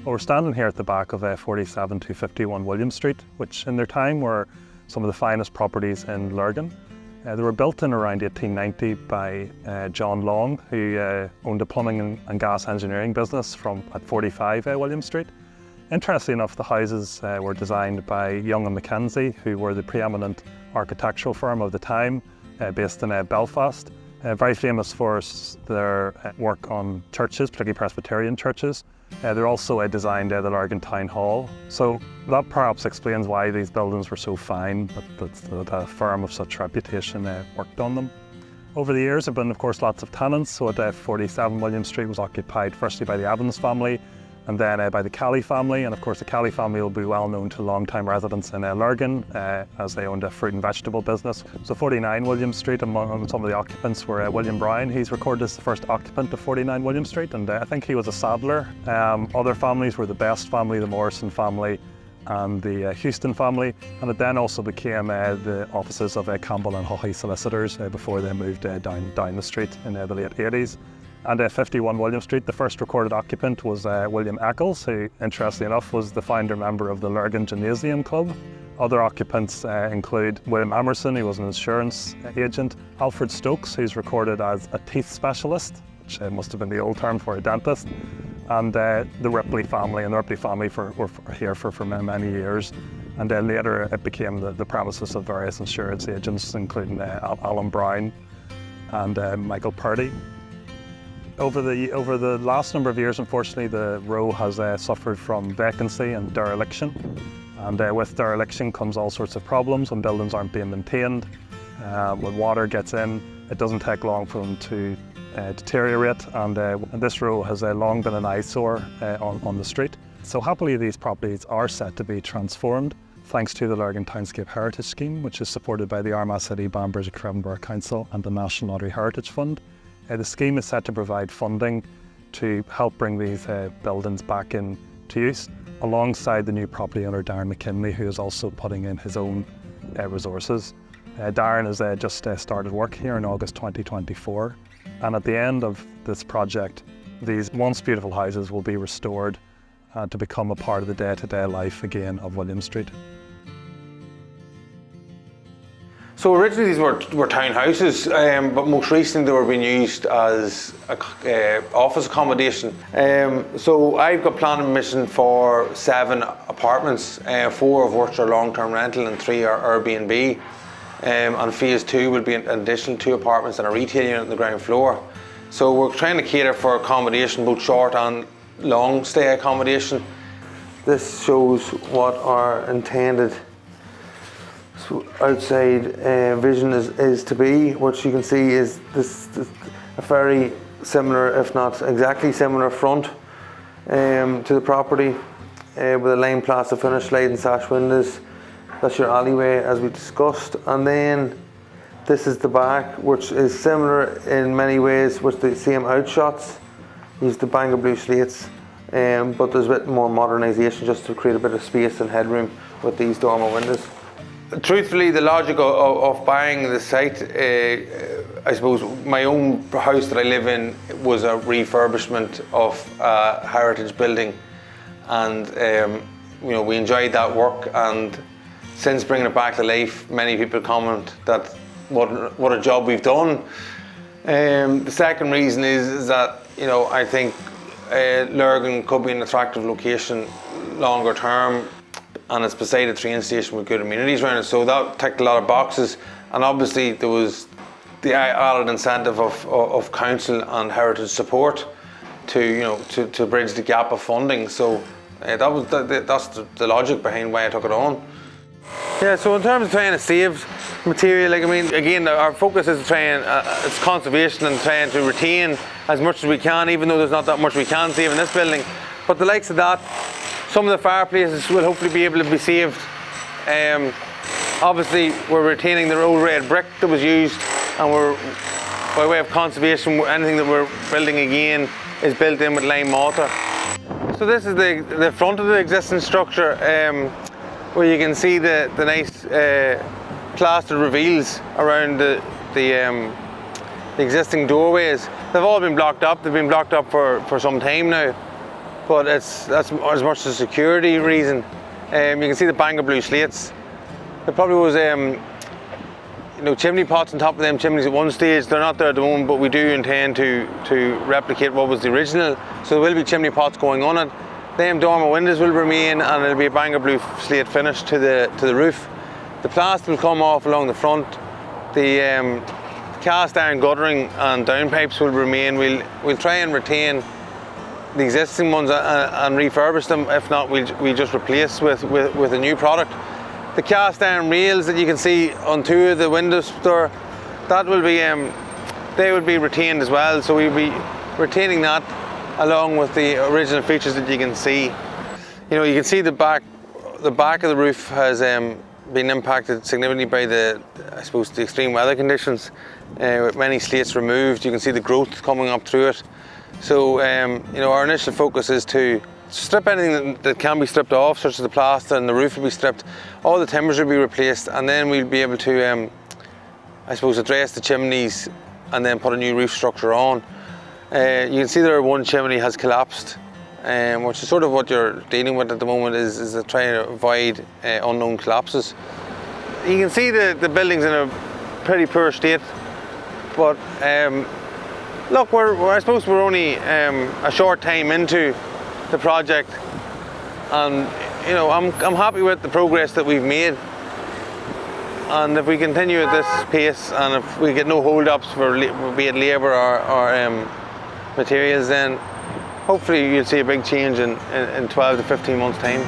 Well, we're standing here at the back of 47 to 51 William Street, which in their time were some of the finest properties in Lurgan. They were built in around 1890 by John Long, who owned a plumbing and gas engineering business at 45 William Street. Interestingly enough, the houses were designed by Young and Mackenzie, who were the preeminent architectural firm of the time, based in Belfast. Very famous for their work on churches, particularly Presbyterian churches. They also designed the Lurgan Town Hall. So that perhaps explains why these buildings were so fine, that a firm of such reputation worked on them. Over the years there have been, of course, lots of tenants. So at 47 William Street was occupied firstly by the Evans family, and then by the Kelly family. And of course the Kelly family will be well known to long-time residents in Lurgan, as they owned a fruit and vegetable business. So 49 William Street, among some of the occupants were William Brown. He's recorded as the first occupant of 49 William Street, and I think he was a saddler. Other families were the Best family, the Morrison family, and the Houston family, and it then also became the offices of Campbell and Haughey solicitors before they moved down the street in the late 80s. And 51 William Street, the first recorded occupant was William Eccles, who, interestingly enough, was the founder member of the Lurgan Gymnasium Club. Other occupants include William Emerson, who was an insurance agent, Alfred Stokes, who's recorded as a teeth specialist, which must have been the old term for a dentist, and the Ripley family. And the Ripley family were here for many years. And then later it became the premises of various insurance agents, including Alan Brown and Michael Purdy. Over the last number of years, unfortunately, the row has suffered from vacancy and dereliction. And with dereliction comes all sorts of problems when buildings aren't being maintained. When water gets in, it doesn't take long for them to deteriorate. And this row has long been an eyesore on the street. So happily, these properties are set to be transformed thanks to the Lurgan Townscape Heritage Scheme, which is supported by the Armagh City, Banbridge and Craigavon Borough Council and the National Lottery Heritage Fund. The scheme is set to provide funding to help bring these buildings back into use, alongside the new property owner Darren McKinley, who is also putting in his own resources. Darren has just started work here in August 2024, and at the end of this project, these once beautiful houses will be restored to become a part of the day-to-day life again of William Street. So originally these were townhouses, but most recently they were being used as office accommodation. So I've got planning permission for 7 apartments, 4 of which are long-term rental and 3 are Airbnb. And phase 2 will be an additional 2 apartments and a retail unit on the ground floor. So we're trying to cater for accommodation, both short and long stay accommodation. This shows what our intended outside vision is to be. What you can see is this a very similar, if not exactly similar, front to the property with a lime plaster finish, sliding sash windows. That's your alleyway, as we discussed, and then this is the back, which is similar in many ways with the same outshots. Use the Bangor blue slates, but there's a bit more modernisation just to create a bit of space and headroom with these dormer windows. Truthfully, the logic of buying the site, I suppose my own house that I live in was a refurbishment of a heritage building, and we enjoyed that work. And since bringing it back to life, many people comment that what a job we've done. The second reason is that I think Lurgan could be an attractive location longer term, and it's beside a train station with good amenities around it, so that ticked a lot of boxes. And obviously there was the added incentive of council and heritage support to bridge the gap of funding. So that's the logic behind why I took it on. Yeah, so in terms of trying to save material, again, our focus is it's conservation and trying to retain as much as we can, even though there's not that much we can save in this building. But the likes of that, some of the fireplaces will hopefully be able to be saved. Obviously, we're retaining the old red brick that was used, and we're, by way of conservation, anything that we're building again is built in with lime mortar. So this is the front of the existing structure, where you can see the nice plastered reveals around the existing doorways. They've all been blocked up. They've been blocked up for some time now. but that's as much a security reason. You can see the Bangor blue slates. There probably was chimney pots on top of them chimneys at one stage. They're not there at the moment, but we do intend to replicate what was the original. So there will be chimney pots going on it. Them dormer windows will remain, and it'll be a Bangor blue slate finish to the roof. The plaster will come off along the front. The cast iron guttering and downpipes will remain. We'll try and retain the existing ones and refurbish them. If not, we'll just replace with a new product. The cast iron rails that you can see on two of the windows there, that will be they will be retained as well. So we'll be retaining that along with the original features that you can see. You can see the back of the roof has been impacted significantly by the extreme weather conditions. With many slates removed, you can see the growth coming up through it. So our initial focus is to strip anything that can be stripped off, such as the plaster, and the roof will be stripped. All the timbers will be replaced, and then we'll be able to address the chimneys and then put a new roof structure on. You can see there one chimney has collapsed, which is sort of what you're dealing with at the moment, is trying to avoid unknown collapses. You can see the building's in a pretty poor state, but look, I suppose we're only a short time into the project, and I'm happy with the progress that we've made. And if we continue at this pace, and if we get no hold-ups for be it labour or materials, then hopefully you'll see a big change in 12 to 15 months' time.